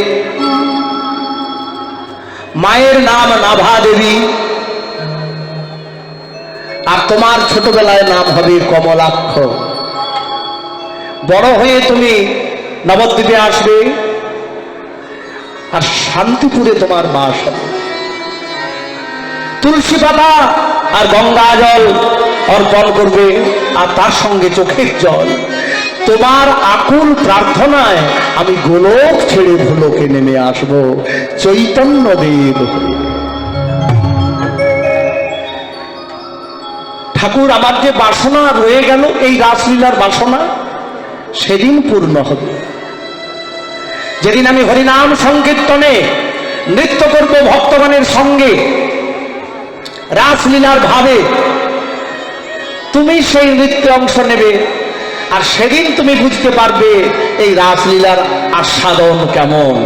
মায়ের নাম নাভা দেবী, আর তোমার ছোটবেলায় নাম হবে কমলাক্ষ। বড় হয়ে তুমি নবদ্বীপে আসবে, আর শান্তিপুরে তোমার বাস হবে। তুলসী পাতা আর গঙ্গা জল অর্পণ করবে, আর তার সঙ্গে চোখের জল। তোমার আকুল প্রার্থনায় আমি গোলক ছেড়ে ভুলোকে নেমে আসব চৈতন্য দেব। ঠাকুর, আমার যে বাসনা রয়ে গেল, এই রাসলীলার বাসনা, সেদিন পূর্ণ হবে যেদিন আমি হরিনাম সংকীর্তনে নৃত্য করব ভক্তগণের সঙ্গে রাসলীলার ভাবে। তুমি সেই নৃত্যে অংশ নেবে, আর সেদিন তুমি বুঝতে পারবে এই রাসলীলার আস্বাদন কেমন।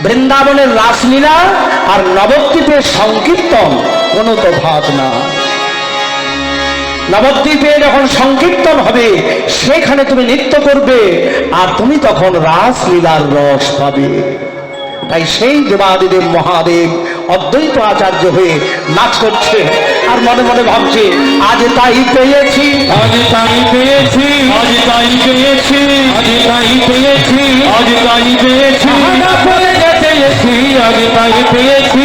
বৃন্দাবনের রাসলীলা আর নবদ্বীপের সংকীর্তন কোনো তফাৎ না। নবদ্বীপে যখন সংকীর্তন হবে সেখানে তুমি নৃত্য করবে আর তুমি তখন রাসলীলার রস পাবে। তাই সেই দেবাদিদেব মহাদেব অদ্বৈত আচার্য হয়ে নাচ করছে আর মনে মনে ভাবছে আজ তাই পেয়েছি, আজ তাই পেয়েছি, আজ তাই পেয়েছি, আজ তাই পেয়েছি, আজ তাই পেয়েছি, পরে গেছি আজ তাই পেয়েছি,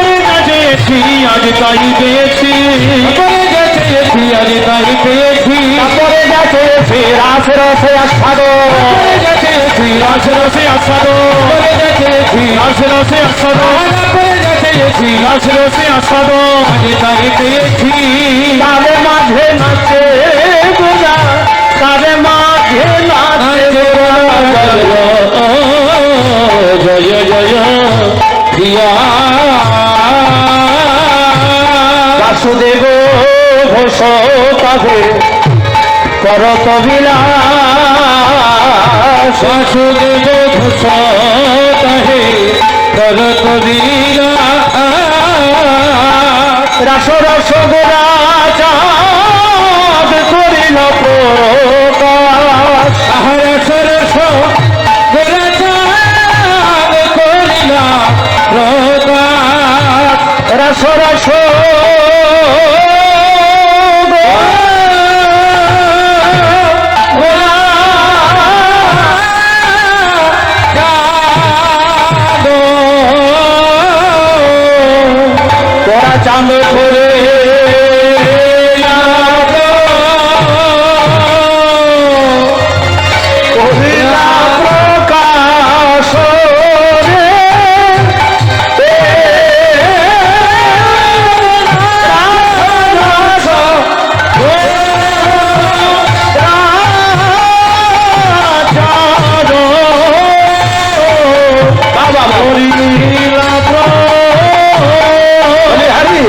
পরে গেছি আজ তাই পেয়েছি, পরে গেছি আজ তাই পেয়েছি, তারপরে গেছে রাস রসে আস্বাদন, পরে গেছি রাস রসে আস্বাদন, পরে গেছি রাস রসে আস্বাদন, পরে গেছি রাস রসে আস্বাদন, আজ তাই পেয়েছি। তাদের মাঝে নাচে গোরা, তাদের মাঝে নাচে জয় জয় প্রিয়া বাসুদেব ঘোষ তাদের করত বিলাস, বাসুদেব ঘোষ তাহে করত বিলাস, রাস রস গোরা চাঁদ করিল প্রকাশ, রস রস গোরা চাঁদ করিলা প্রকাশ, রস রস তোরা চাঁদ করে করিলা প্রকাশ রে, রাস রাচার বাবা করিলা বলে হারি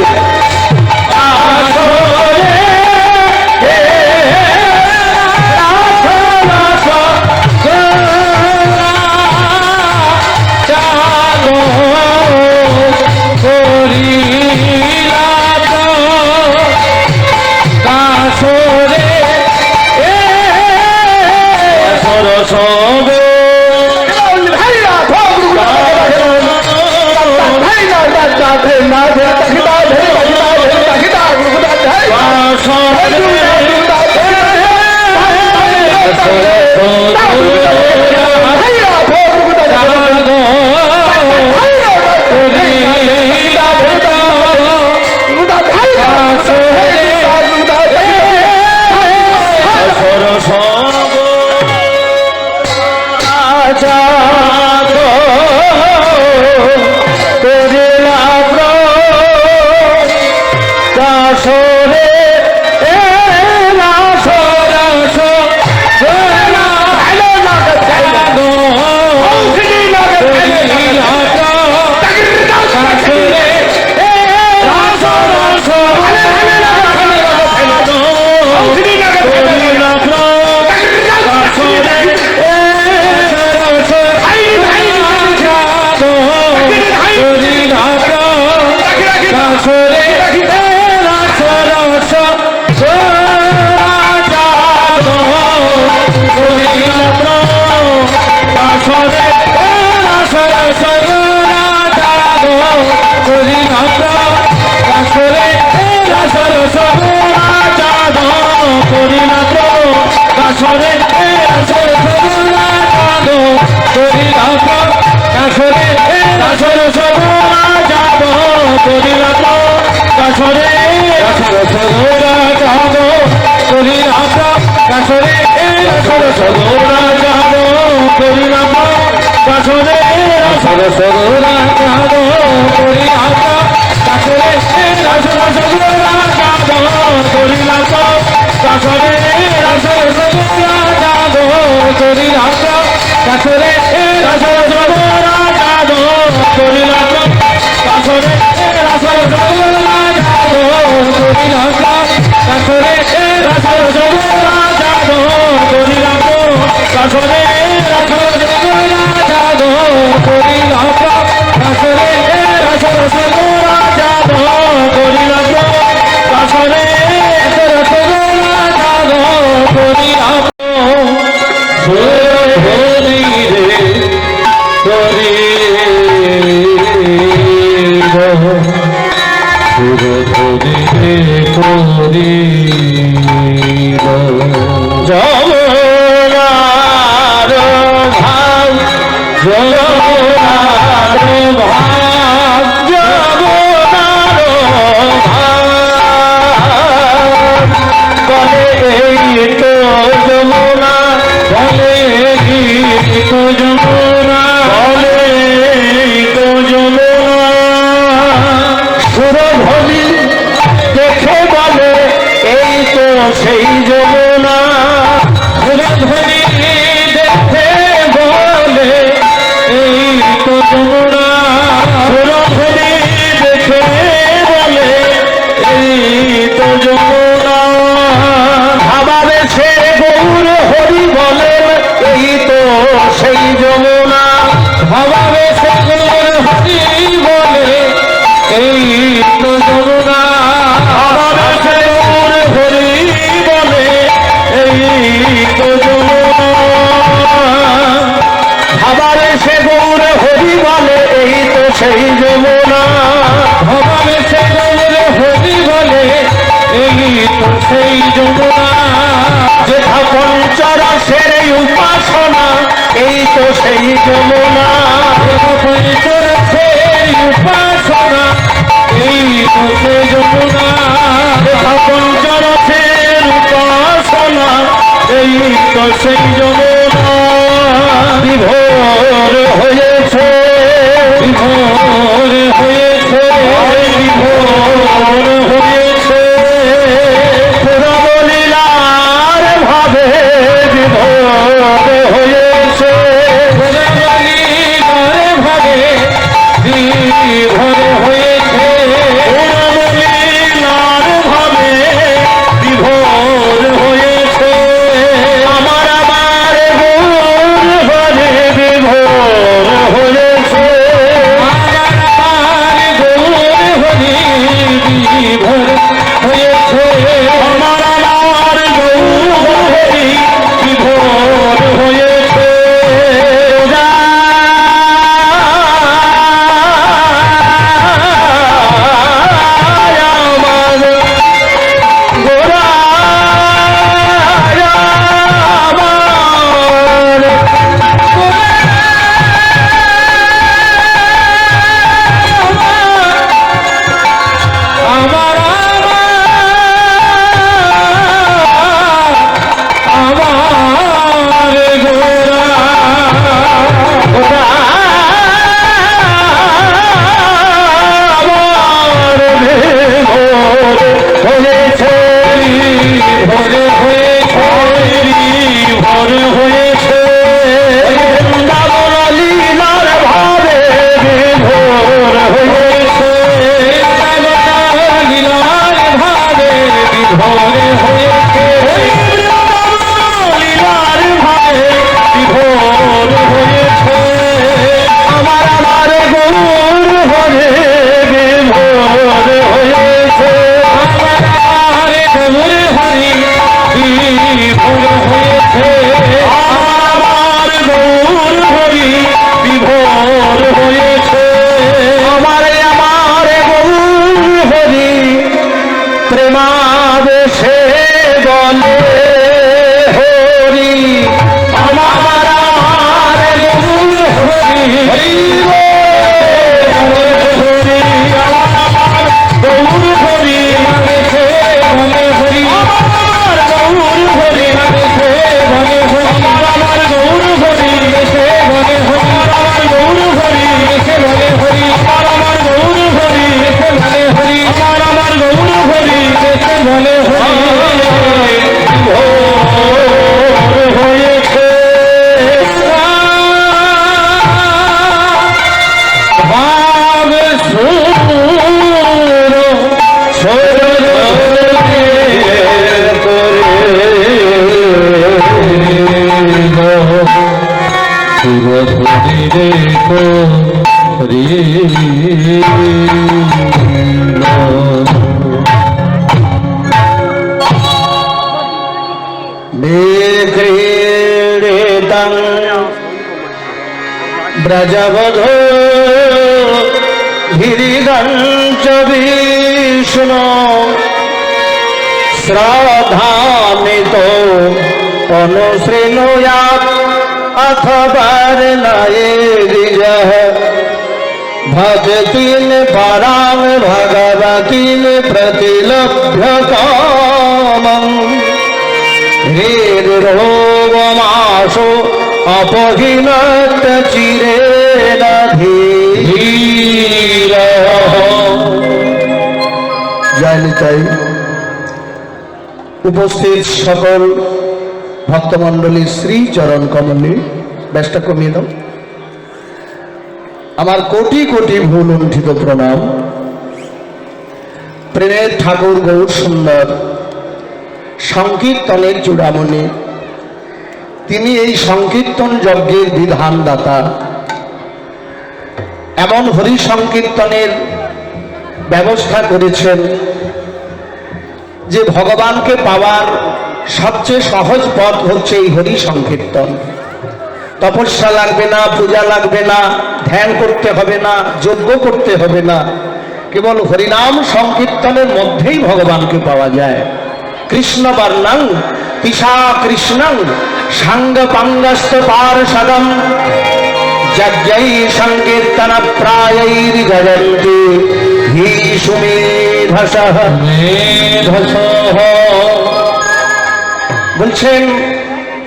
Kasore সুরধনী রে করি সুরধনী রে করি যমুনার ভাব যমুনার ভাব যমুনার ভাব বলে এই তো যমুনা বলে তো যমুনা বলে তো যমুনা সুরধনী দেখে বলে এই তো সেই যমুনা সুরধনী দেখে বলে এই তো যমুনা সুরধনী দেখে বলে এই তো যমুনা ভাবাবে সে গৌর হরি বলেন এই তো সেই যমুনা ভাবাবে সকল হরি বলে এই তো যমুনা ভাবাবে সে গৌর হরি বলে এই তো যমুনা ভাবাবে সে গৌর হরি বলে এই তো সেই যমুনা ভাবাবে সকল হরি বলে এই তো সেই যমুনা যেথা পঞ্চরসের উপাসনা এই তো সেই যমুনা পঞ্চরসের উপাসনা এই তো সেই যমুনা যেথা পঞ্চরসের উপাসনা এই তো সেই যমুনা বিভোর হয়েছে বিভোর হয়েছে বিভোর হয়েছে পুরবলীলার ভাবে বিভোর হয়েছে ভাবে বিভোর হয়েছে পুরবলীলার ভাবে বিভোর হয়েছে আমার আমার গৌর হরে বিভোর হয়েছে আমার গৌর হরি বিভোর হয়েছে আমার আমার গৌর হরি বিভোর হয়েছে আমার গোরা আমার আমার আমার গোরা আমার বিভোর হয়েছে ভরে হয়েছে বিভোর হয়েছে বৃন্দাবন লীলার ভাবে বিভোর হয়েছে লীলার ভাবে বিভোর হয়েছে লীলার ভাবে বিভোর হয়েছে আমার আমার গৌর হরে বিভোর হয়েছে আমার গৌর হরি বিভোর হয়েছে আমার গৌর হরি বিভোর হয়েছে আমার আমার গৌর হরি প্রেমাবেশে বলে হরি আমার আমার গৌর হরি হরি হরি আমার গৌর হরি বলে হরি আমার গৌর হরি বলে হরি আমার গৌর হরি বলে হরি আমার গৌর হরি বলে হরি আমার গৌর হরি বলে হরি আমার গৌর হরি বলে হরি ভোর হয়েছে ভাব সুর সুরধনী রে করি মেঘে গিরিজাং ব্রজবধূ গিরিদঞ্চ বিষ্ণু শ্রদ্ধান্বিত অনুশৃণুয়াৎ अथ वर्णये द्विजः भजतीन् परां भगवतीं प्रतिलभ्य कामम् हृद्रोगमाशो अपहिनत् चिरेण धीरः। जय निताई। उपस्थित सकल भक्तमंडली श्री चरण कमले बेष्टा कमिए दाओ। आमार कोटि कोटि भूल लुंठित प्रणाम। प्रेमेर ठाकुर गौर सुंदर संकीर्तनेर चूड़ामणि, तिनि एई संकीर्तन यज्ञेर विधानदाता। एमन हरि संकीर्तनेर व्यवस्था करेছেন যে ভগবানকে পাওয়ার সবচেয়ে সহজ পথ হচ্ছে এই হরি সংকীর্তন। তপস্যা লাগবে না, পূজা লাগবে না, ধ্যান করতে হবে না, যজ্ঞ করতে হবে না, কেবল হরিনাম সংকীর্তনের মধ্যেই ভগবানকে পাওয়া যায়। কৃষ্ণ বর্ণং তিসা কৃষ্ণং সাঙ্গ পাঙ্গস্ত পার্ষদম যজ্ঞৈ সংকীর্তন প্রায়ৈর গজন্তি হি সুমেধসঃ মেধসঃ। বলছেন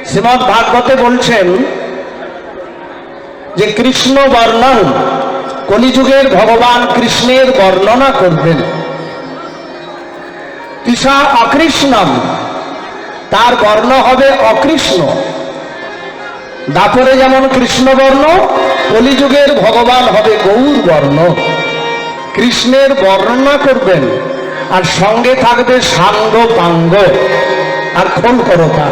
শ্রীমদ্ ভাগবতে বলছেন যে কৃষ্ণ বর্ণন, কলিযুগের ভগবান কৃষ্ণের বর্ণনা করবেন। তিসা অকৃষ্ণম, তার বর্ণ হবে অকৃষ্ণ। দাপরে যেমন কৃষ্ণ বর্ণ, কলিযুগের ভগবান হবে গৌর বর্ণ। কৃষ্ণের বর্ণনা করবেন আর সঙ্গে থাকবে সাঙ্গ পাঙ্গ আর খোল করতা।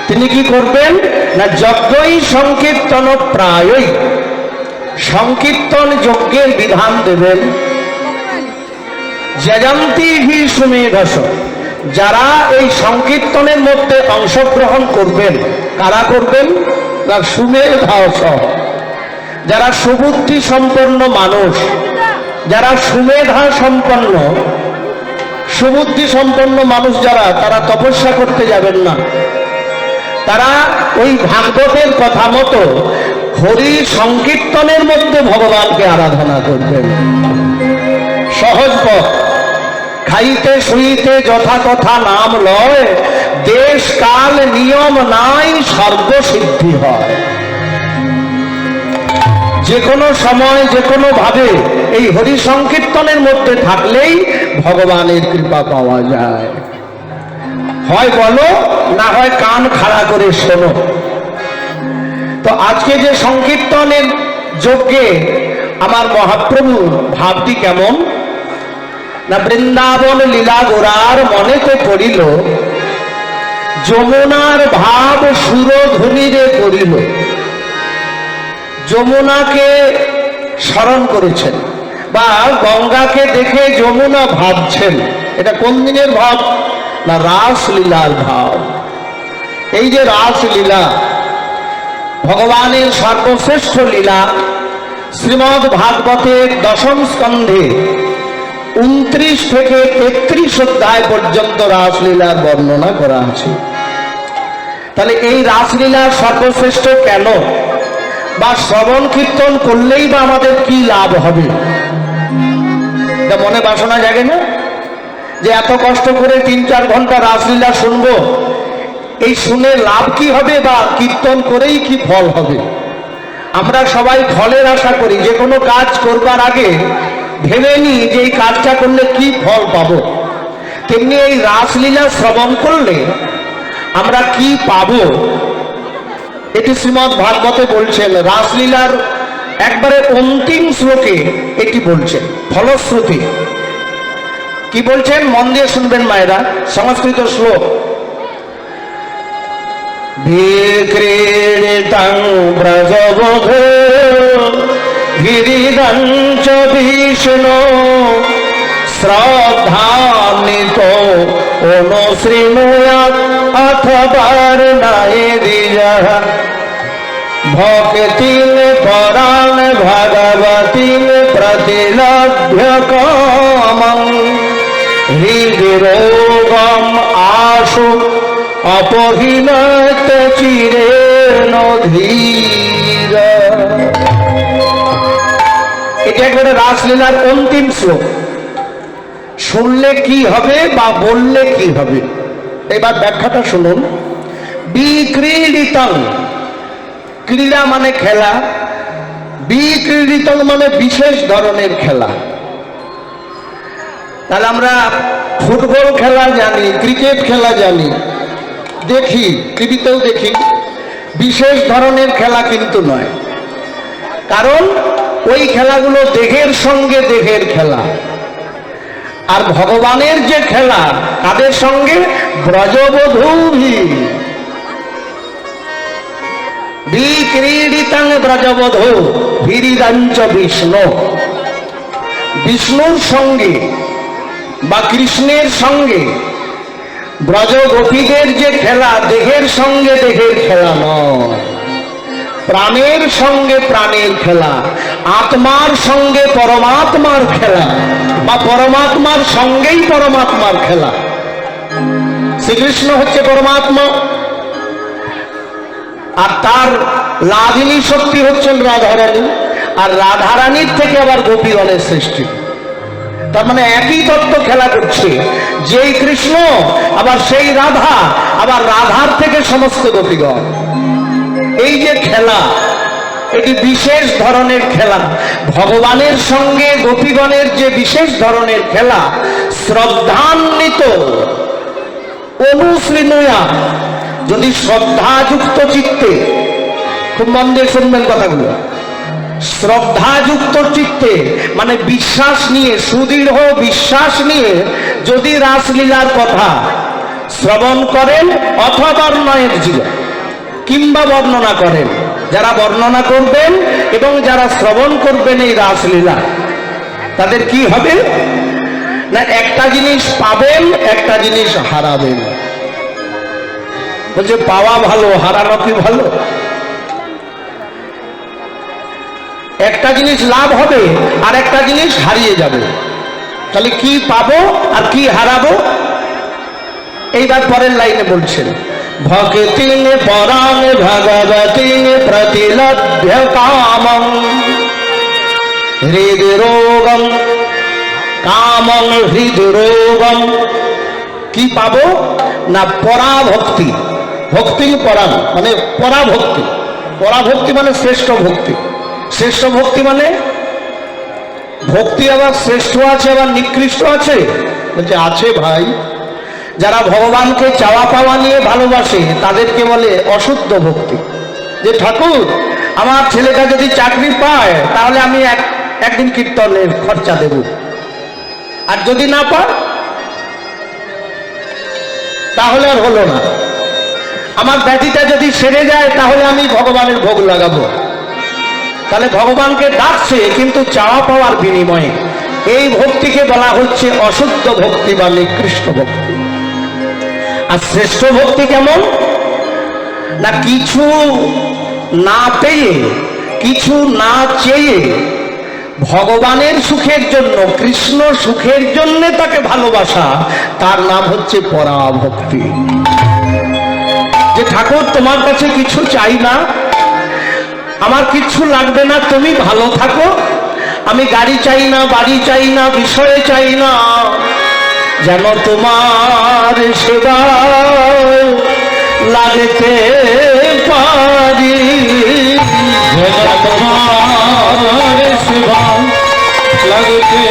তিনি কি করবেন না যজ্ঞই সংকীর্তন প্রায়ই, সংকীর্তন যজ্ঞের বিধান দেবেন। যজন্তি হি সুমেধস, যারা এই সংকীর্তনের মধ্যে অংশগ্রহণ করবেন, কারা করবেন না সুমেধস, যারা সুবুদ্ধি সম্পন্ন মানুষ, যারা সুমেধা সম্পন্ন, সুবুদ্ধি সম্পন্ন মানুষ যারা, তারা তপস্যা করতে যাবেন না, তারা ওই ভাগবতের কথা মতো হরি সংকীর্তনের মধ্যে ভগবানকে আরাধনা করবেন। সহজ পথ। খাইতে শুইতে যথাতথা নাম লয়, দেশ কাল নিয়ম নাই সর্বসিদ্ধি হয়। যে কোনো সময় যে কোনো ভাবে এই হরি সংকীর্তনের মধ্যে থাকলেই ভগবানের কৃপা পাওয়া যায়। হয় বলো, না হয় কান খাড়া করে শোনো। তো আজকে যে সংকীর্তনের যজ্ঞে আমার মহাপ্রভু ভাবটি কেমন না, বৃন্দাবন লীলা গোরার মনেতে পড়িল, যমুনার ভাব সুরধ্বনিরে করিল। যমুনাকে স্মরণ করেছেন বা গঙ্গাকে দেখে যমুনা ভাবছেন। এটা কোন দিনের ভাব না রাসলীলার ভাব। এই যে রাসলীলা ভগবানের সর্বশ্রেষ্ঠ লীলা, শ্রীমদ্ ভাগবতের দশম স্কন্ধে 29 থেকে 33 অধ্যায় পর্যন্ত রাসলীলার বর্ণনা করা আছে। তাহলে এই রাসলীলা সর্বশ্রেষ্ঠ কেন, বা শ্রবণ কীর্তন করলেই বা আমাদের কি লাভ হবে? এটা মনে বাসনা জাগে না যে এত কষ্ট করে 3-4 ঘন্টা রাসলীলা শুনবো, এই শুনে লাভ কি হবে বা কীর্তন করেই কি ফল হবে? আমরা সবাই ফলের আশা করি। যে কোনো কাজ করবার আগে ভেবে নিই যে এই কাজটা করলে কি ফল পাবো। তেমনি এই রাসলীলা শ্রবণ করলে আমরা কি পাবো, এটি শ্রীমদ্ ভাগবতে বলছেন। রাসলীলার একবারে অন্তিম শ্লোকে এটি বলছেন, ফলশ্রুতি কি বলছেন মন দিয়ে শুনবেন মায়েরা। সংস্কৃত শ্লোক, বিক্রীড়িতং ব্রজবধূ গিরিদঞ্চ বিষ্ণু শ্রদ্ধান্বিত অনুশৃণুয়াৎ অথ বর্ণয়ে দ্বিজঃ ভক্তিং পরাণ ভগবতীং প্রতিলভ্য কামং হৃদরোগম আশু অপহীনত চিরেণ ধীর। এটা একবারে রাসলীলার অন্তিম শ্লোক। শুনলে কি হবে বা বললে কি হবে, এবার ব্যাখ্যাটা শুনুন। বিক্রীড়িতং, ক্রীড়া মানে খেলা, বিক্রীড়িতং মানে বিশেষ ধরনের খেলা। তাহলে আমরা ফুটবল খেলা জানি, ক্রিকেট খেলা জানি, দেখি, টিভিতেও দেখি, বিশেষ ধরনের খেলা কিন্তু নয়। কারণ ওই খেলাগুলো দেহের সঙ্গে দেহের খেলা। আর ভগবানের যে খেলা তাদের সঙ্গে ব্রজবধূভি বিক্রীড়িতাং ব্রজবধূ ভিরিদাঞ্চ বিষ্ণু। বিষ্ণুর সঙ্গে বা কৃষ্ণের সঙ্গে ব্রজ গোপীদের যে খেলা দেহের সঙ্গে দেহের খেলা নয়, প্রাণের সঙ্গে প্রাণের খেলা, আত্মার সঙ্গে পরমাত্মার খেলা বা পরমাত্মার সঙ্গেই পরমাত্মার খেলা। শ্রীকৃষ্ণ হচ্ছে পরমাত্মা আর তার লাভিনী শক্তি হচ্ছেন রাধারানী, আর রাধারানীর থেকে আবার গোপীগণের সৃষ্টি। তার মানে একই তত্ত্ব খেলা করছে, যেই কৃষ্ণ আবার সেই রাধা, আবার রাধার থেকে সমস্ত গোপীগণ। এই যে খেলা, এটি বিশেষ ধরনের খেলা। ভগবানের সঙ্গে গোপীগণের যে বিশেষ ধরনের খেলা, শ্রদ্ধান্বিত অনুশৃণুয়া, যদি শ্রদ্ধাযুক্ত চিত্তে, খুব মন দিয়ে শুনবেন কথাগুলো, শ্রদ্ধাযুক্ত চিত্তে মানে বিশ্বাস নিয়ে, সুদৃঢ় বিশ্বাস নিয়ে যদি রাসলীলার কথা শ্রবণ করেন অথবা বর্ণয়ের জীবন কিংবা বর্ণনা করেন, যারা বর্ণনা করবেন এবং যারা শ্রবণ করবেন এই রাসলীলা, তাদের কি হবে না, একটা জিনিস পাবেন, একটা জিনিস হারাবেন। বলছে পাওয়া ভালো, হারানো কি ভালো? একটা জিনিস লাভ হবে আর একটা জিনিস হারিয়ে যাবে। তাহলে কি পাবো আর কি হারাবো? এইবার পরের লাইনে বলছেন, ভক্তিং পরাং ভগবতীং প্রতিলভ্য কামং হৃদরোগম কামং হৃদরোগম। কি পাবো না পরাভক্তি। ভক্তিং পরাং মানে পরাভক্তি, পরাভক্তি মানে শ্রেষ্ঠ ভক্তি। শ্রেষ্ঠ ভক্তি মানে ভক্তি আবার শ্রেষ্ঠ আছে আবার নিকৃষ্ট আছে। বলছে আছে ভাই। যারা ভগবানকে চাওয়া পাওয়া নিয়ে ভালোবাসে তাদেরকে বলে অশুদ্ধ ভক্তি। যে ঠাকুর আমার ছেলেটা যদি চাকরি পায় তাহলে আমি একদিন কীর্তনের খরচা দেব, আর যদি না পায় তাহলে আর হলো না। আমার ব্যাধিটা যদি সেরে যায় তাহলে আমি ভগবানের ভোগ লাগাবো। তাহলে ভগবানকে ডাকছে কিন্তু চাওয়া পাওয়ার বিনিময়ে। এই ভক্তিকে বলা হচ্ছে অশুদ্ধ ভক্তি বা নিকৃষ্ট ভক্তি। আর শ্রেষ্ঠ ভক্তি কেমন না, কিছু না পেয়ে, কিছু না চেয়ে ভগবানের সুখের জন্য, কৃষ্ণ সুখের জন্য তাকে ভালোবাসা, তার নাম হচ্ছে পরাভক্তি। যে ঠাকুর তোমার কাছে কিছু চাই না, আমার কিচ্ছু লাগবে না, তুমি ভালো থাকো, আমি গাড়ি চাই না, বাড়ি চাই না, বিষয়ে চাই না, যেন তোমার সেবা লাগতে পারি, যেন তোমার সেবা লাগতে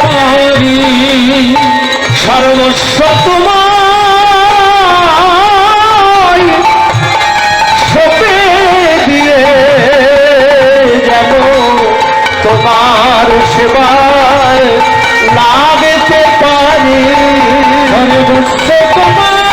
পারি, সর্বস্ব তোমার তোমার সেবায় লাগতে পারি, সর্বস্ব তোমার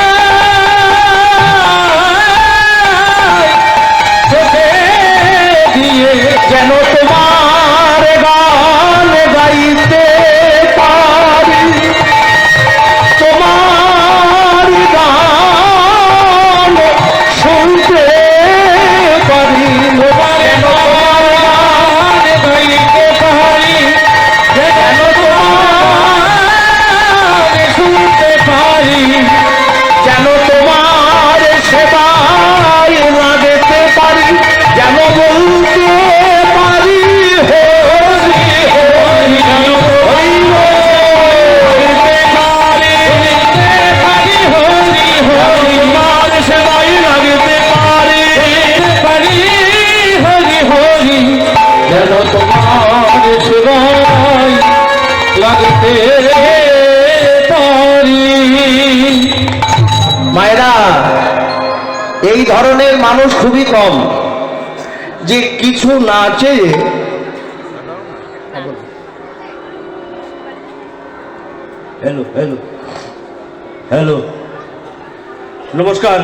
মানুষ খুবই কম যে কিছু না চেয়ে হ্যালো হ্যালো হ্যালো নমস্কার।